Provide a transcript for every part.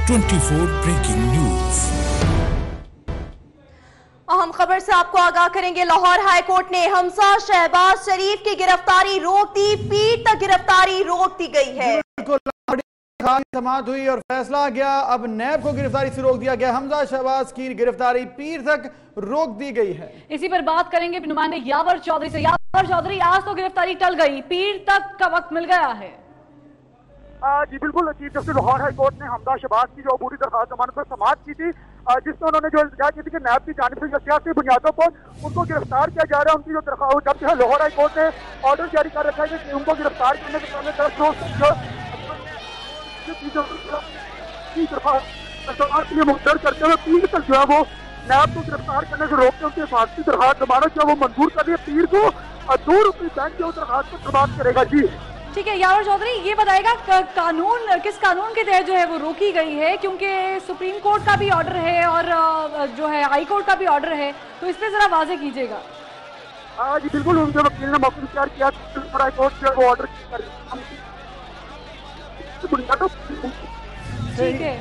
24 breaking news. अहम खबर से आपको आगाह करेंगे। लाहौर हाई कोर्ट ने हमजा शहबाज शरीफ की गिरफ्तारी रोक दी। पीर तक गिरफ्तारी रोक दी गई है। समाअत हुई और फैसला आ गया। अब नैब को गिरफ्तारी से रोक दिया गया। हमजा शहबाज की गिरफ्तारी पीर तक रोक दी गई है। इसी पर बात करेंगे नुमाइंदे यावर चौधरी से। यावर चौधरी, आज तो गिरफ्तारी टल गई, पीर तक का वक्त मिल गया है। जी बिल्कुल, chief justice Lahore high court ने हमजा शहबाज की जो अबूरी दरखास्त जमानत पर समाअत की थी, जिसमें उन्होंने जो इल्तिजा की थी कि नैब की जानिब से सियासी बुनियादों पर उनको गिरफ्तार किया जा रहा है। उनकी जो दरखास्त जब है लाहौर हाई कोर्ट ने ऑर्डर जारी कर रखा है कि उनको गिरफ्तार करने से पहले 10 रोज के लिए मुख्तर करते हुए पीर तक जो है वो नैब को गिरफ्तार करने से रोकते उनके हिफाजती दरखास्त जमानत जो है वो मंजूर कर दिए। पीर को 2 रुपये बैंक जो दरखास्त को समाप्त करेगा। जी ठीक है यावर चौधरी, ये बताएगा कानून किस कानून के तहत जो है वो रोकी गई है, क्योंकि सुप्रीम कोर्ट का भी ऑर्डर है और जो है हाई कोर्ट का भी ऑर्डर है, तो इस पे जरा वाजे कीजिएगा। जी बिल्कुल, उनके वकील ने मौका इख्तियार किया हाई कोर्ट जो वो ऑर्डर ठीक है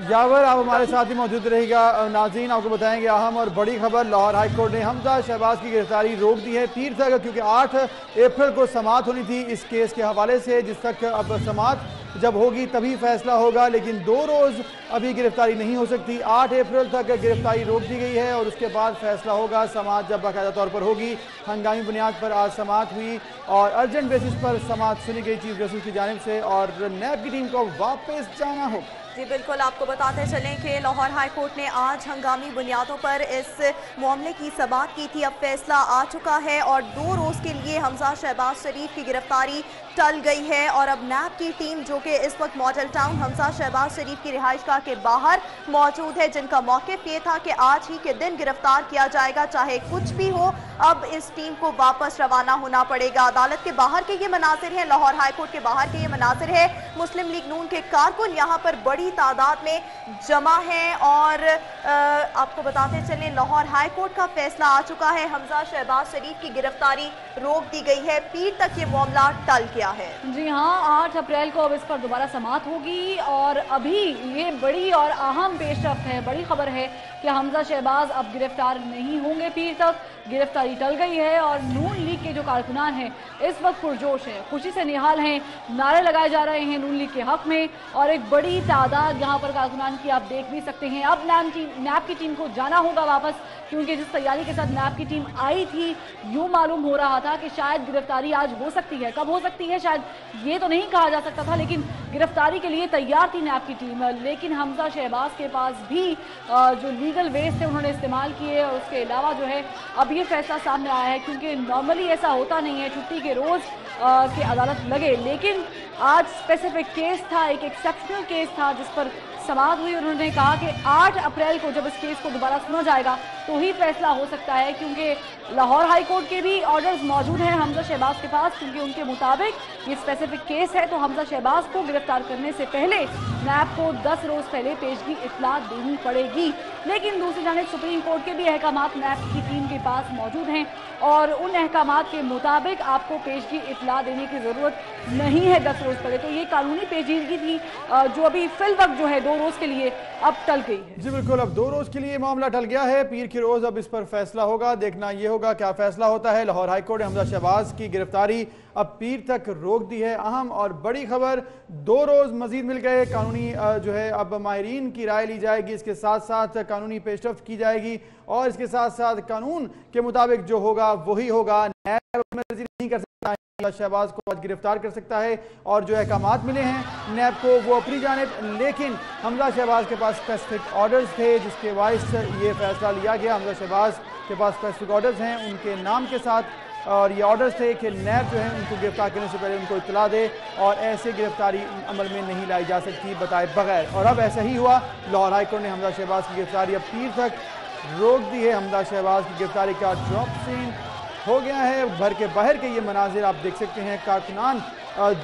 यावर, आप हमारे साथ ही मौजूद रहेगा। नाज़रीन, आपको बताएंगे अहम और बड़ी खबर। लाहौर हाई कोर्ट ने हमजा शहबाज की गिरफ्तारी रोक दी है पीर तक, क्योंकि 8 अप्रैल को समाअत होनी थी इस केस के हवाले से, जिस तक अब समाअत जब होगी तभी फैसला होगा, लेकिन 2 रोज़ अभी गिरफ्तारी नहीं हो सकती। 8 अप्रैल तक गिरफ्तारी रोक दी गई है और उसके बाद फैसला होगा। समाअत जब बाकायदा तौर पर होगी, हंगामी बुनियाद पर आज समाअत हुई और अर्जेंट बेसिस पर समाअत सुनी गई चीफ जस्टिस की जानिब से, और नैब की टीम को वापस जाना होगा। जी बिल्कुल, आपको बताते चलें कि लाहौर हाई कोर्ट ने आज हंगामी बुनियादों पर इस मामले की समाअत की थी। अब फैसला आ चुका है और 2 रोज़ के लिए हमजा शहबाज शरीफ की गिरफ्तारी टल गई है। और अब नैब की टीम जो कि इस वक्त मॉडल टाउन हमजा शहबाज शरीफ की रिहाइशगाह के बाहर मौजूद है, जिनका मौक़िफ़ ये था कि आज ही के दिन गिरफ्तार किया जाएगा चाहे कुछ भी हो। अब इस टीम को वापस रवाना होना पड़ेगा। अदालत के बाहर के ये मनासिर हैं, लाहौर हाई कोर्ट के बाहर के ये मनासिर है। मुस्लिम लीग नून के कारकुन यहाँ पर बड़ी तादाद में जमा हैं और आपको बताते चलें लाहौर हाई कोर्ट का फैसला आ चुका है। हमजा शहबाज शरीफ की गिरफ्तारी रोक दी गई है। पीर तक ये मामला टल गया है। जी हाँ, 8 अप्रैल को अब इस पर दोबारा समाअत होगी और अभी ये बड़ी और अहम पेशरफ्त है, बड़ी खबर है कि हमजा शहबाज अब गिरफ्तार नहीं होंगे। पीर तक गिरफ्तारी टल गई है और नून लीग के जो कारकुनान हैं इस वक्त पुरजोश हैं, खुशी से निहाल हैं, नारे लगाए जा रहे हैं नून लीग के हक में और एक बड़ी तादाद यहाँ पर कारकुनान की आप देख भी सकते हैं। अब नैब की टीम को जाना होगा वापस, क्योंकि जिस तैयारी के साथ नैब की टीम आई थी, यूँ मालूम हो रहा था कि शायद गिरफ्तारी आज हो सकती है। कब हो सकती है शायद ये तो नहीं कहा जा सकता था, लेकिन गिरफ्तारी के लिए तैयार थी नैब की टीम। लेकिन हमजा शहबाज के पास भी जो लीगल वेज थे उन्होंने इस्तेमाल किए और उसके अलावा जो है अब ये फैसला सामने आया है, क्योंकि नॉर्मली ऐसा होता नहीं है छुट्टी के रोज़ कि अदालत लगे, लेकिन आज स्पेसिफिक केस था, एक एक्सेप्शनल केस था जिस पर समाअत हुई। उन्होंने कहा कि 8 अप्रैल को जब इस केस को दोबारा सुना जाएगा तो ही फैसला हो सकता है, क्योंकि लाहौर हाई कोर्ट के भी ऑर्डर्स मौजूद हैं हमजा शहबाज के पास, क्योंकि उनके मुताबिक ये स्पेसिफिक केस है तो हमजा शहबाज को गिरफ्तार करने से पहले नैब को 10 रोज़ पहले पेशगी इत्तला देनी पड़ेगी। लेकिन दूसरी जानिब सुप्रीम कोर्ट के भी अहकामात नैब की टीम के पास मौजूद हैं और उन अहकामात के मुताबिक आपको पेशगी इत्तला देने की ज़रूरत नहीं है 10 रोज़ पहले। तो ये कानूनी पेचीदगी थी जो अभी फिल वक्त जो है 2 रोज़ के लिए अब टल गई है। जी बिल्कुल, अब 2 रोज़ के लिए मामला टल गया है। पीर की रोज़ अब इस पर फैसला होगा। देखना ये होगा क्या फैसला होता है। लाहौर हाई कोर्ट ने हमजा शहबाज की गिरफ्तारी अब पीर तक रोक दी है। अहम और बड़ी खबर, 2 रोज़ मजीद मिल गए। कानूनी जो है अब माहिरीन की राय ली जाएगी, इसके साथ साथ कानूनी पेशरफ्त की जाएगी और इसके साथ साथ कानून के मुताबिक जो होगा वही होगा। नैब नहीं कर सकता है, शहबाज को आज गिरफ्तार कर सकता है और जो अहकामात मिले हैं नैब को वो अपनी जानिब, लेकिन हमजा शहबाज के पास स्पेसिफिक ऑर्डर्स थे जिसके बायस ये फैसला लिया गया। हमजा शहबाज के पास स्पेसिफिक ऑर्डर्स हैं उनके नाम के साथ और ये ऑर्डर्स थे कि नैब जो है उनको गिरफ्तार करने से पहले उनको इत्तला दे और ऐसे गिरफ्तारी अमल में नहीं लाई जा सकती बताए बगैर, और अब ऐसा ही हुआ। लाहौर हाई कोर्ट ने हमजा शहबाज की गिरफ्तारी अब पीर तक रोक दी है। हमजा शहबाज की गिरफ्तारी का ड्रॉप सीन हो गया है। घर के बाहर के ये मनाजिर आप देख सकते हैं, कारकुनान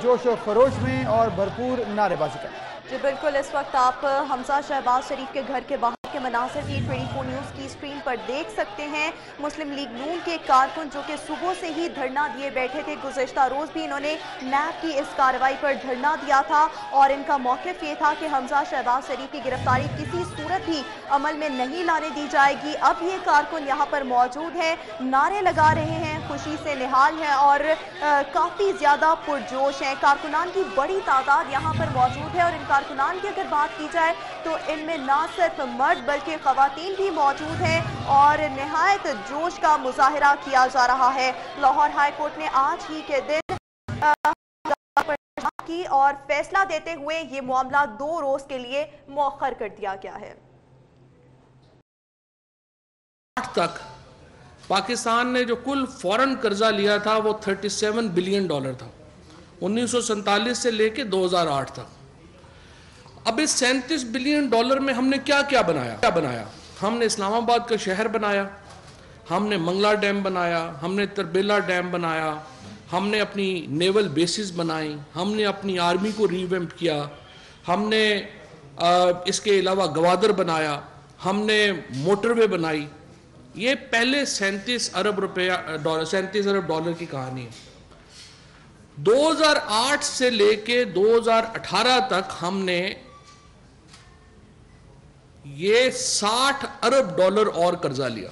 जोश व खरोश में और भरपूर नारेबाजी का। जी बिल्कुल, इस वक्त आप हमजा शहबाज शरीफ के घर के बाहर کے مناظر بھی 24 نیوز کی اسکرین پر دیکھ سکتے ہیں۔ مسلم لیگ نون کے کارکن جو کہ صبح سے ہی دھرنا دیے بیٹھے تھے، گزشتہ روز بھی انہوں نے نیب کی اس کارروائی پر دھرنا دیا تھا اور ان کا موقف یہ تھا کہ حمزہ شہباز شریف کی گرفتاری کسی صورت بھی عمل میں نہیں لانے دی جائے گی۔ اب یہ کارکن یہاں پر موجود ہیں، نعرے لگا رہے ہیں، خوشی سے نہال ہیں اور کافی زیادہ پرجوش ہیں۔ کارکنان کی بڑی تعداد یہاں پر موجود ہے اور ان کارکنان کی اگر بات کی جائے تو ان میں نہ صرف مرد بلکہ خواتین بھی موجود ہیں اور نہایت جوش کا مظاہرہ کیا جا رہا ہے۔ لاہور ہائی کورٹ نے آج ہی کے دن کی اور فیصلہ دیتے ہوئے یہ معاملہ 2 روز کے لیے مؤخر کر دیا گیا ہے۔ تک پاکستان نے جو کل فورن قرضہ لیا تھا وہ $37 بلین تھا 1947 سے لے کے 2008 تک۔ اب اس $37 بلین میں ہم نے کیا بنایا؟ ہم نے اسلام آباد کا شہر بنایا، ہم نے منگلا ڈیم بنایا، ہم نے تربیلا ڈیم بنایا، ہم نے اپنی نیول بیسز بنائی، ہم نے اپنی آرمی کو ریویمپ کیا، ہم نے اس کے علاوہ گوادر بنایا، ہم نے موٹر وے بنائی۔ یہ پہلے 37 ارب ڈالر کی کہانی ہے۔ 2008 سے لے کے 2018 تک ہم نے یہ $60 ارب اور قرضہ لیا۔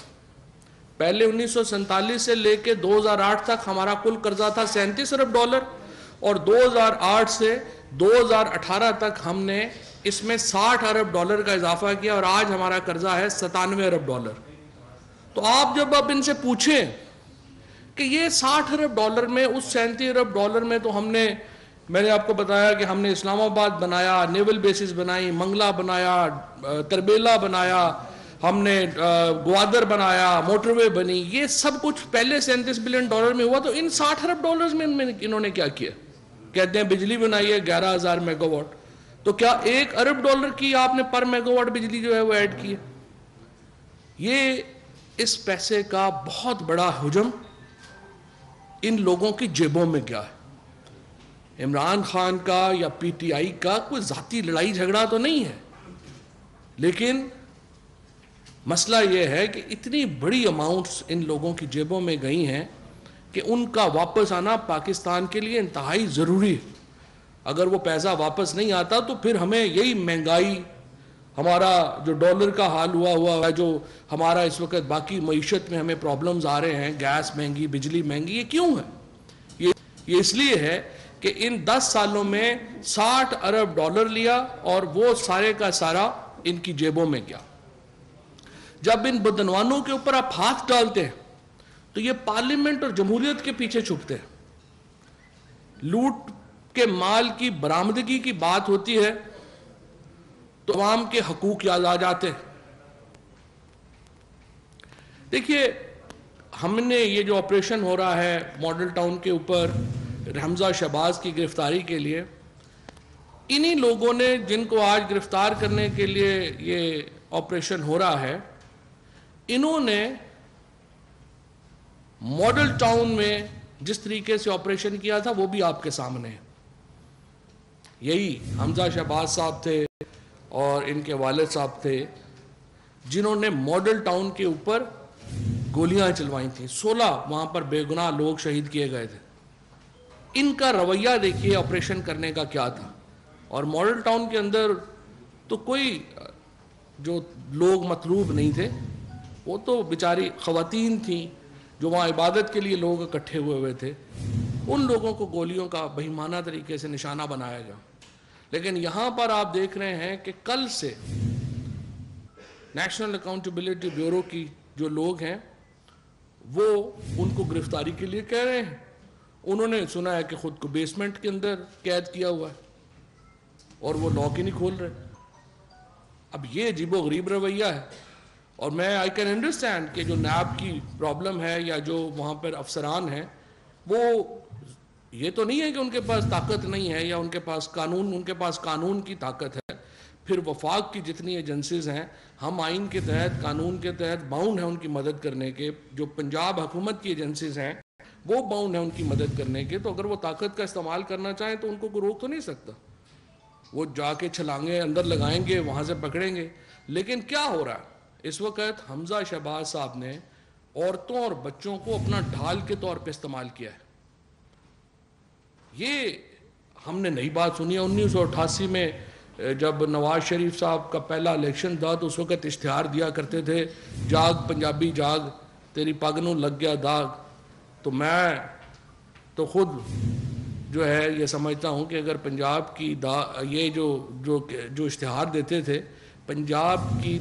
پہلے 1947 سے لے کے 2008 تک ہمارا کل قرضہ تھا $37 ارب اور 2008 سے 2018 تک ہم نے اس میں $60 ارب کا اضافہ کیا اور آج ہمارا قرضہ ہے $97 ارب۔ تو آپ جب اب ان سے پوچھیں کہ یہ $60 ارب میں اس $37 ارب میں تو میں نے آپ کو بتایا کہ ہم نے اسلام آباد بنایا، نیول بیسز بنائی، منگلا بنایا، تربیلا بنایا، ہم نے گوادر بنایا، موٹر وے بنی، یہ سب کچھ پہلے $37 بلین میں ہوا۔ تو ان $60 ارب میں انہوں نے کیا کیا؟ کہتے ہیں بجلی بنائی ہے 11,000 میگا واٹ۔ تو کیا $1 ارب کی آپ نے پر میگا واٹ بجلی جو ہے وہ ایڈ کی ہے؟ یہ اس پیسے کا بہت بڑا حجم ان لوگوں کی جیبوں میں گیا ہے۔ عمران خان کا یا پی ٹی آئی کا کوئی ذاتی لڑائی جھگڑا تو نہیں ہے، لیکن مسئلہ یہ ہے کہ اتنی بڑی اماؤنٹس ان لوگوں کی جیبوں میں گئی ہیں کہ ان کا واپس آنا پاکستان کے لیے انتہائی ضروری ہے۔ اگر وہ پیسہ واپس نہیں آتا تو پھر ہمیں یہی مہنگائی، ہمارا جو ڈالر کا حال ہوا ہے، جو ہمارا اس وقت باقی معیشت میں ہمیں پرابلمز آ رہے ہیں، گیس مہنگی، بجلی مہنگی، یہ کیوں ہے؟ یہ اس لیے ہے کہ ان 10 سالوں میں $60 ارب لیا اور وہ سارے کا سارا ان کی جیبوں میں گیا۔ جب ان بدعنوانوں کے اوپر آپ ہاتھ ڈالتے ہیں تو یہ پارلیمنٹ اور جمہوریت کے پیچھے چھپتے ہیں۔ لوٹ کے مال کی برآمدگی کی بات ہوتی ہے تو عوام کے حقوق یاد آ جاتے ہیں۔ دیکھیے، ہم نے یہ جو آپریشن ہو رہا ہے ماڈل ٹاؤن کے اوپر حمزہ شہباز کی گرفتاری کے لیے، انہی لوگوں نے جن کو آج گرفتار کرنے کے لیے یہ آپریشن ہو رہا ہے، انہوں نے ماڈل ٹاؤن میں جس طریقے سے آپریشن کیا تھا وہ بھی آپ کے سامنے ہے۔ یہی حمزہ شہباز صاحب تھے اور ان کے والد صاحب تھے جنہوں نے ماڈل ٹاؤن کے اوپر گولیاں چلوائی تھیں۔ 16 وہاں پر بے گناہ لوگ شہید کیے گئے تھے۔ ان کا رویہ دیکھیے آپریشن کرنے کا کیا تھا۔ اور ماڈل ٹاؤن کے اندر تو کوئی جو لوگ مطلوب نہیں تھے، وہ تو بیچاری خواتین تھیں جو وہاں عبادت کے لیے لوگ اکٹھے ہوئے تھے۔ ان لوگوں کو گولیوں کا بہیمانہ طریقے سے نشانہ بنایا گیا۔ لیکن یہاں پر آپ دیکھ رہے ہیں کہ کل سے نیشنل اکاؤنٹیبلٹی بیورو کی جو لوگ ہیں وہ ان کو گرفتاری کے لیے کہہ رہے ہیں۔ انہوں نے سنا ہے کہ خود کو بیسمنٹ کے اندر قید کیا ہوا ہے اور وہ لاک ہی نہیں کھول رہے۔ اب یہ عجیب و غریب رویہ ہے۔ اور میں آئی کین انڈرسٹینڈ کہ جو نیب کی پرابلم ہے یا جو وہاں پر افسران ہیں، وہ یہ تو نہیں ہے کہ ان کے پاس طاقت نہیں ہے یا ان کے پاس قانون کی طاقت ہے۔ پھر وفاق کی جتنی ایجنسیز ہیں، ہم آئین کے تحت، قانون کے تحت باؤنڈ ہیں ان کی مدد کرنے کے۔ جو پنجاب حکومت کی ایجنسیز ہیں وہ باؤنڈ ہیں ان کی مدد کرنے کے۔ تو اگر وہ طاقت کا استعمال کرنا چاہیں تو ان کو کوئی روک تو نہیں سکتا۔ وہ جا کے چھلانگیں اندر لگائیں گے, وہاں سے پکڑیں گے. لیکن کیا ہو رہا ہے اس وقت؟ حمزہ شہباز صاحب نے عورتوں اور بچوں کو اپنا ڈھال کے طور پہ استعمال کیا ہے. یہ ہم نے نئی بات سنی ہے. 1988 میں جب نواز شریف صاحب کا پہلا الیکشن تھا تو اس وقت اشتہار دیا کرتے تھے, جاگ پنجابی جاگ, تیری پگ نوں لگ گیا داغ. تو میں تو خود جو ہے یہ سمجھتا ہوں کہ اگر پنجاب کی یہ جو اشتہار دیتے تھے, پنجاب کی